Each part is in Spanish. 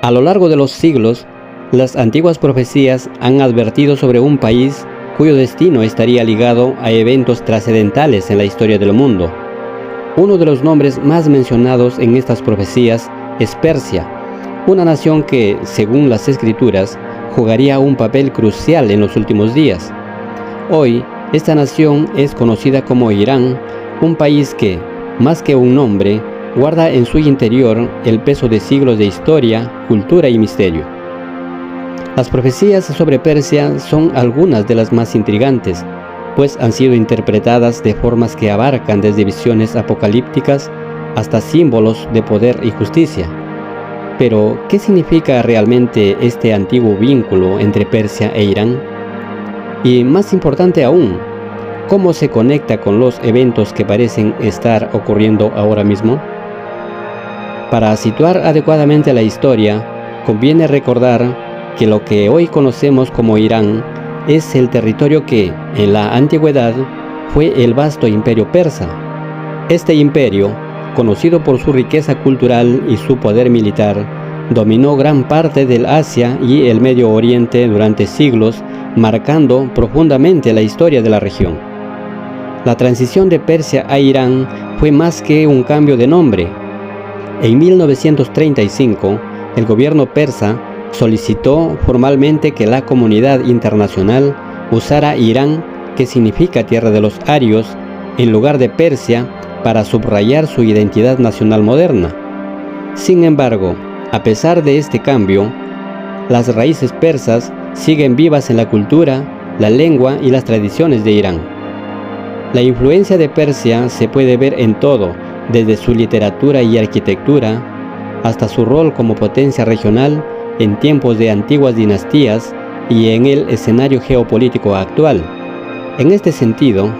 A lo largo de los siglos, las antiguas profecías han advertido sobre un país cuyo destino estaría ligado a eventos trascendentales en la historia del mundo. Uno de los nombres más mencionados en estas profecías es Persia, una nación que, según las Escrituras, jugaría un papel crucial en los últimos días. Hoy, esta nación es conocida como Irán, un país que, más que un nombre, guarda en su interior el peso de siglos de historia, cultura y misterio. Las profecías sobre Persia son algunas de las más intrigantes, pues han sido interpretadas de formas que abarcan desde visiones apocalípticas hasta símbolos de poder y justicia. Pero, ¿qué significa realmente este antiguo vínculo entre Persia e Irán? Y más importante aún, ¿cómo se conecta con los eventos que parecen estar ocurriendo ahora mismo? Para situar adecuadamente la historia, conviene recordar que lo que hoy conocemos como Irán es el territorio que, en la antigüedad, fue el vasto imperio persa. Este imperio, conocido por su riqueza cultural y su poder militar, dominó gran parte del Asia y el Medio Oriente durante siglos, marcando profundamente la historia de la región. La transición de Persia a Irán fue más que un cambio de nombre. En 1935, el gobierno persa solicitó formalmente que la comunidad internacional usara Irán, que significa tierra de los arios, en lugar de Persia, para subrayar su identidad nacional moderna. Sin embargo, a pesar de este cambio, las raíces persas siguen vivas en la cultura, la lengua y las tradiciones de Irán. La influencia de Persia se puede ver en todo, desde su literatura y arquitectura, hasta su rol como potencia regional en tiempos de antiguas dinastías y en el escenario geopolítico actual. En este sentido,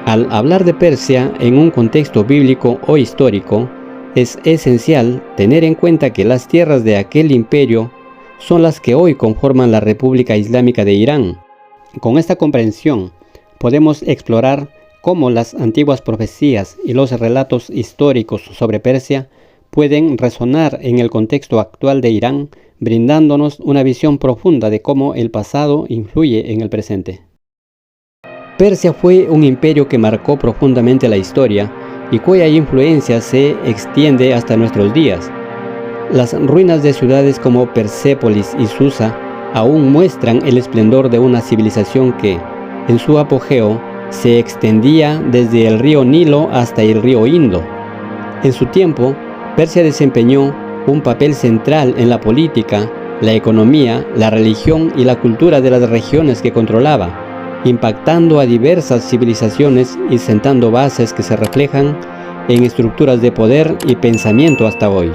al hablar de Persia en un contexto bíblico o histórico, es esencial tener en cuenta que las tierras de aquel imperio son las que hoy conforman la República Islámica de Irán. Con esta comprensión, podemos explorar cómo las antiguas profecías y los relatos históricos sobre Persia pueden resonar en el contexto actual de Irán, brindándonos una visión profunda de cómo el pasado influye en el presente. Persia fue un imperio que marcó profundamente la historia y cuya influencia se extiende hasta nuestros días. Las ruinas de ciudades como Persépolis y Susa aún muestran el esplendor de una civilización que, en su apogeo, se extendía desde el río Nilo hasta el río Indo. En su tiempo, Persia desempeñó un papel central en la política, la economía, la religión y la cultura de las regiones que controlaba, impactando a diversas civilizaciones y sentando bases que se reflejan en estructuras de poder y pensamiento hasta hoy.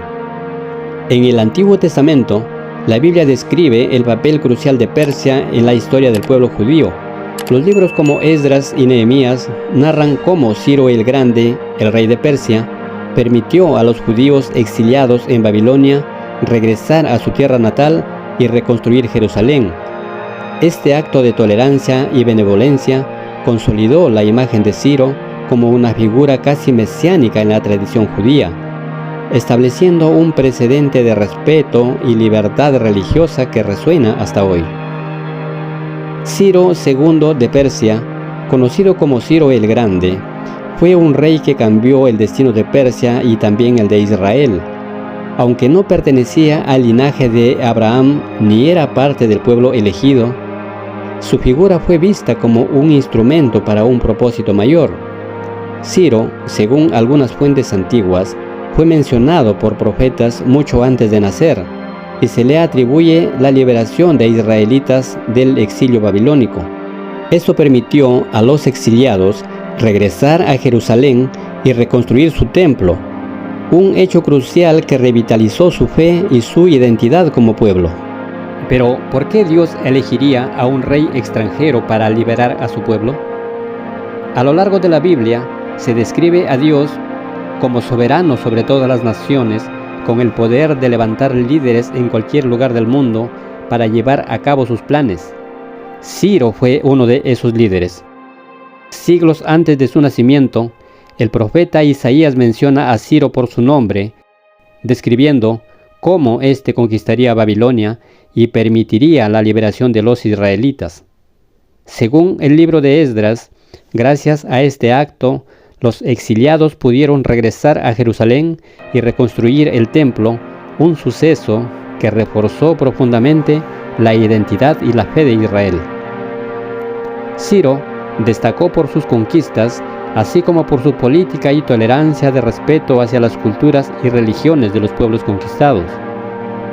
En el Antiguo Testamento, la Biblia describe el papel crucial de Persia en la historia del pueblo judío. Los libros como Esdras y Nehemías narran cómo Ciro el Grande, el rey de Persia, permitió a los judíos exiliados en Babilonia regresar a su tierra natal y reconstruir Jerusalén. Este acto de tolerancia y benevolencia consolidó la imagen de Ciro como una figura casi mesiánica en la tradición judía, estableciendo un precedente de respeto y libertad religiosa que resuena hasta hoy. Ciro II de Persia, conocido como Ciro el Grande, fue un rey que cambió el destino de Persia y también el de Israel. Aunque no pertenecía al linaje de Abraham ni era parte del pueblo elegido, su figura fue vista como un instrumento para un propósito mayor. Ciro, según algunas fuentes antiguas, fue mencionado por profetas mucho antes de nacer, y se le atribuye la liberación de israelitas del exilio babilónico. Esto permitió a los exiliados regresar a Jerusalén y reconstruir su templo, un hecho crucial que revitalizó su fe y su identidad como pueblo. Pero, ¿por qué Dios elegiría a un rey extranjero para liberar a su pueblo? A lo largo de la Biblia, se describe a Dios como soberano sobre todas las naciones, con el poder de levantar líderes en cualquier lugar del mundo para llevar a cabo sus planes. Ciro fue uno de esos líderes. Siglos antes de su nacimiento, el profeta Isaías menciona a Ciro por su nombre, describiendo cómo éste conquistaría Babilonia y permitiría la liberación de los israelitas. Según el libro de Esdras, gracias a este acto, los exiliados pudieron regresar a Jerusalén y reconstruir el templo, un suceso que reforzó profundamente la identidad y la fe de Israel. Ciro destacó por sus conquistas, así como por su política y tolerancia de respeto hacia las culturas y religiones de los pueblos conquistados.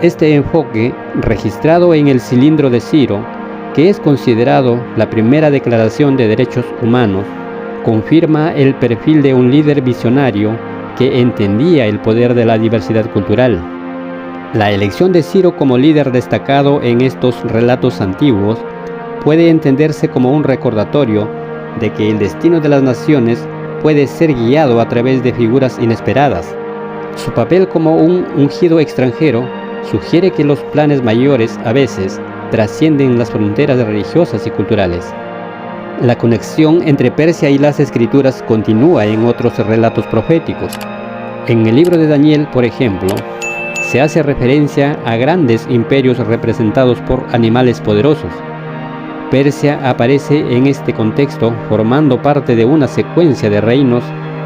Este enfoque, registrado en el Cilindro de Ciro, que es considerado la primera declaración de derechos humanos, confirma el perfil de un líder visionario que entendía el poder de la diversidad cultural. La elección de Ciro como líder destacado en estos relatos antiguos puede entenderse como un recordatorio de que el destino de las naciones puede ser guiado a través de figuras inesperadas. Su papel como un ungido extranjero sugiere que los planes mayores a veces trascienden las fronteras religiosas y culturales. La conexión entre Persia y las Escrituras continúa en otros relatos proféticos. En el libro de Daniel, por ejemplo, se hace referencia a grandes imperios representados por animales poderosos. Persia aparece en este contexto formando parte de una secuencia de reinos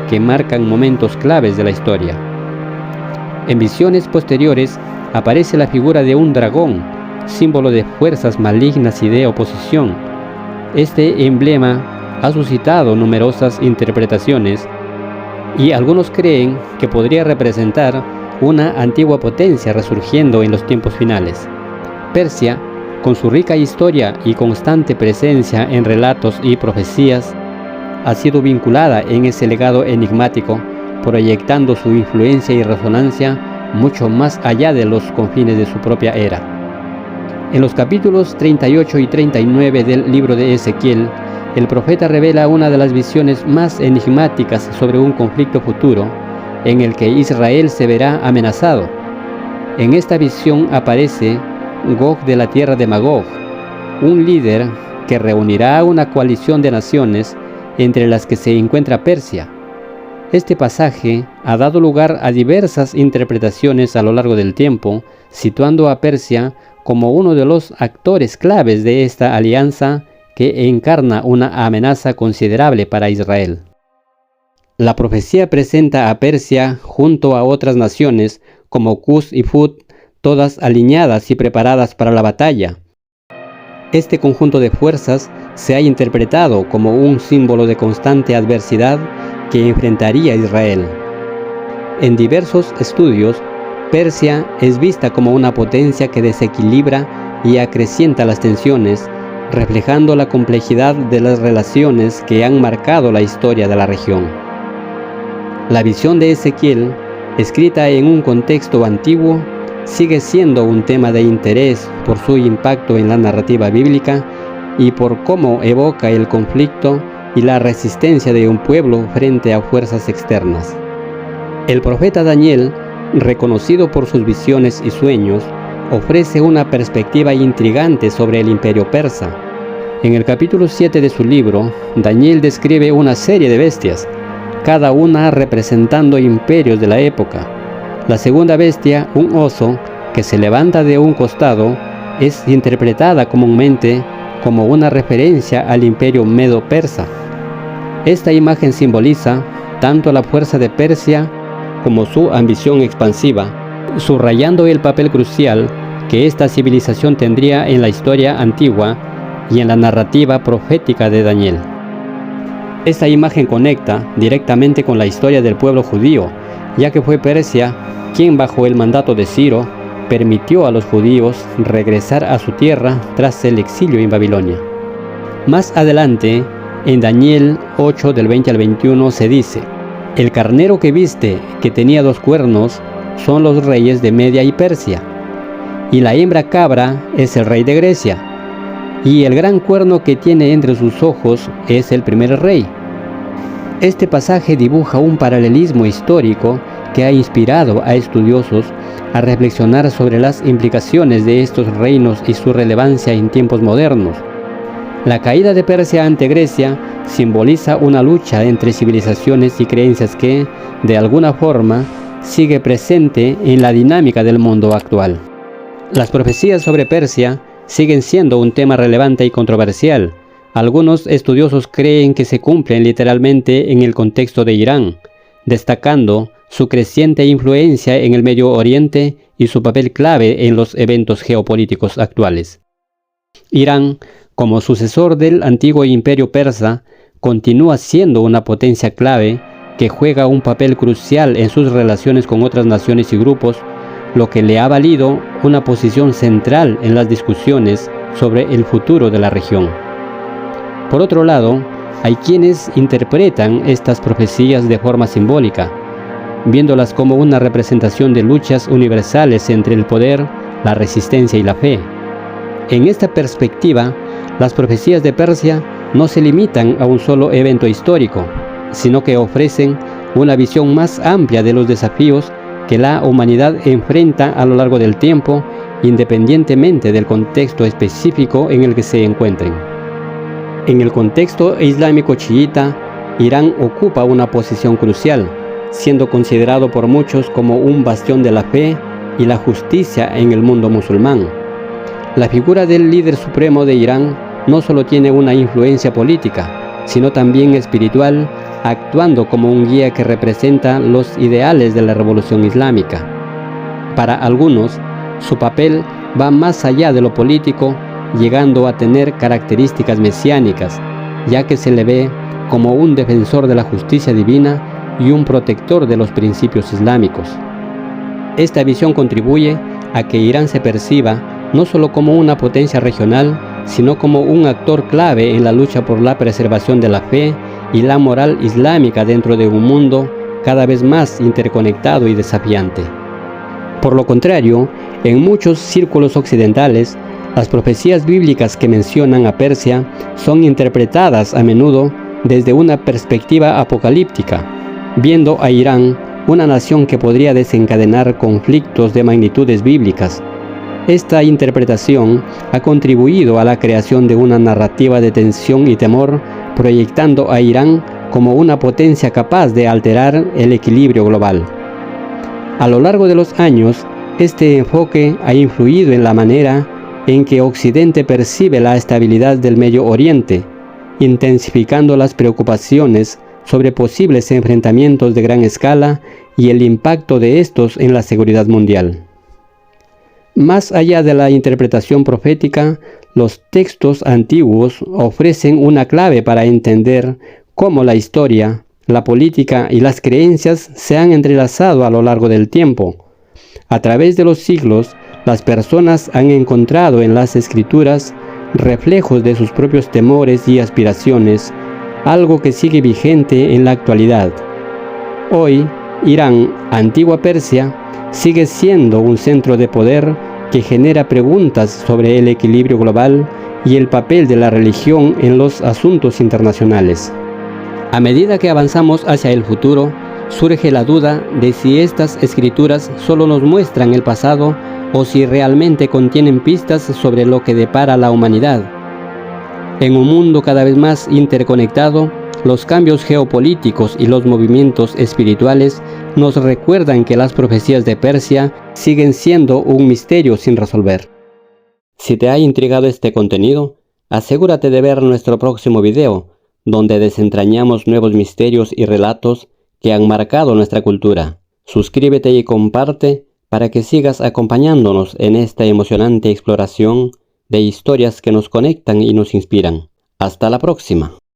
que marcan momentos claves de la historia. En visiones posteriores aparece la figura de un dragón, símbolo de fuerzas malignas y de oposición. Este emblema ha suscitado numerosas interpretaciones y algunos creen que podría representar una antigua potencia resurgiendo en los tiempos finales. Persia, con su rica historia y constante presencia en relatos y profecías, ha sido vinculada en ese legado enigmático, proyectando su influencia y resonancia mucho más allá de los confines de su propia era. En los capítulos 38 y 39 del libro de Ezequiel, el profeta revela una de las visiones más enigmáticas sobre un conflicto futuro en el que Israel se verá amenazado. En esta visión aparece Gog de la tierra de Magog, un líder que reunirá una coalición de naciones entre las que se encuentra Persia. Este pasaje ha dado lugar a diversas interpretaciones a lo largo del tiempo, situando a Persia como uno de los actores claves de esta alianza que encarna una amenaza considerable para Israel. La profecía presenta a Persia junto a otras naciones como Cus y Fut, todas alineadas y preparadas para la batalla. Este conjunto de fuerzas se ha interpretado como un símbolo de constante adversidad que enfrentaría Israel. En diversos estudios, Persia es vista como una potencia que desequilibra y acrecienta las tensiones, reflejando la complejidad de las relaciones que han marcado la historia de la región. La visión de Ezequiel, escrita en un contexto antiguo, sigue siendo un tema de interés por su impacto en la narrativa bíblica y por cómo evoca el conflicto y la resistencia de un pueblo frente a fuerzas externas. El profeta Daniel, reconocido por sus visiones y sueños, ofrece una perspectiva intrigante sobre el imperio persa. En el capítulo 7 de su libro, Daniel describe una serie de bestias, cada una representando imperios de la época. La segunda bestia, un oso, que se levanta de un costado, es interpretada comúnmente como una referencia al imperio medo-persa. Esta imagen simboliza tanto la fuerza de Persia como su ambición expansiva, subrayando el papel crucial que esta civilización tendría en la historia antigua y en la narrativa profética de Daniel. Esta imagen conecta directamente con la historia del pueblo judío, ya que fue Persia quien bajo el mandato de Ciro permitió a los judíos regresar a su tierra tras el exilio en Babilonia. Más adelante, en Daniel 8 del 20 al 21 se dice: el carnero que viste, que tenía 2 cuernos, son los reyes de Media y Persia, y la hembra cabra es el rey de Grecia, y el gran cuerno que tiene entre sus ojos es el primer rey. Este pasaje dibuja un paralelismo histórico que ha inspirado a estudiosos a reflexionar sobre las implicaciones de estos reinos y su relevancia en tiempos modernos. La caída de Persia ante Grecia simboliza una lucha entre civilizaciones y creencias que, de alguna forma, sigue presente en la dinámica del mundo actual. Las profecías sobre Persia siguen siendo un tema relevante y controversial. Algunos estudiosos creen que se cumplen literalmente en el contexto de Irán, destacando su creciente influencia en el Medio Oriente y su papel clave en los eventos geopolíticos actuales. Irán, como sucesor del antiguo imperio persa, continúa siendo una potencia clave que juega un papel crucial en sus relaciones con otras naciones y grupos, lo que le ha valido una posición central en las discusiones sobre el futuro de la región. Por otro lado, hay quienes interpretan estas profecías de forma simbólica, viéndolas como una representación de luchas universales entre el poder, la resistencia y la fe. En esta perspectiva, las profecías de Persia no se limitan a un solo evento histórico, sino que ofrecen una visión más amplia de los desafíos que la humanidad enfrenta a lo largo del tiempo, independientemente del contexto específico en el que se encuentren. En el contexto islámico chiita, Irán ocupa una posición crucial, siendo considerado por muchos como un bastión de la fe y la justicia en el mundo musulmán. La figura del líder supremo de Irán no solo tiene una influencia política, sino también espiritual, actuando como un guía que representa los ideales de la revolución islámica. Para algunos, su papel va más allá de lo político, llegando a tener características mesiánicas, ya que se le ve como un defensor de la justicia divina y un protector de los principios islámicos. Esta visión contribuye a que Irán se perciba no solo como una potencia regional, sino como un actor clave en la lucha por la preservación de la fe y la moral islámica dentro de un mundo cada vez más interconectado y desafiante. Por lo contrario, en muchos círculos occidentales, las profecías bíblicas que mencionan a Persia son interpretadas a menudo desde una perspectiva apocalíptica, viendo a Irán una nación que podría desencadenar conflictos de magnitudes bíblicas. Esta interpretación ha contribuido a la creación de una narrativa de tensión y temor, proyectando a Irán como una potencia capaz de alterar el equilibrio global. A lo largo de los años, este enfoque ha influido en la manera en que Occidente percibe la estabilidad del Medio Oriente, intensificando las preocupaciones sobre posibles enfrentamientos de gran escala y el impacto de estos en la seguridad mundial. Más allá de la interpretación profética, los textos antiguos ofrecen una clave para entender cómo la historia, la política y las creencias se han entrelazado a lo largo del tiempo. A través de los siglos, las personas han encontrado en las escrituras reflejos de sus propios temores y aspiraciones, algo que sigue vigente en la actualidad. Hoy, Irán, antigua Persia, sigue siendo un centro de poder que genera preguntas sobre el equilibrio global y el papel de la religión en los asuntos internacionales. A medida que avanzamos hacia el futuro, surge la duda de si estas escrituras solo nos muestran el pasado o si realmente contienen pistas sobre lo que depara la humanidad. En un mundo cada vez más interconectado, los cambios geopolíticos y los movimientos espirituales nos recuerdan que las profecías de Persia siguen siendo un misterio sin resolver. Si te ha intrigado este contenido, asegúrate de ver nuestro próximo video, donde desentrañamos nuevos misterios y relatos que han marcado nuestra cultura. Suscríbete y comparte para que sigas acompañándonos en esta emocionante exploración de historias que nos conectan y nos inspiran. Hasta la próxima.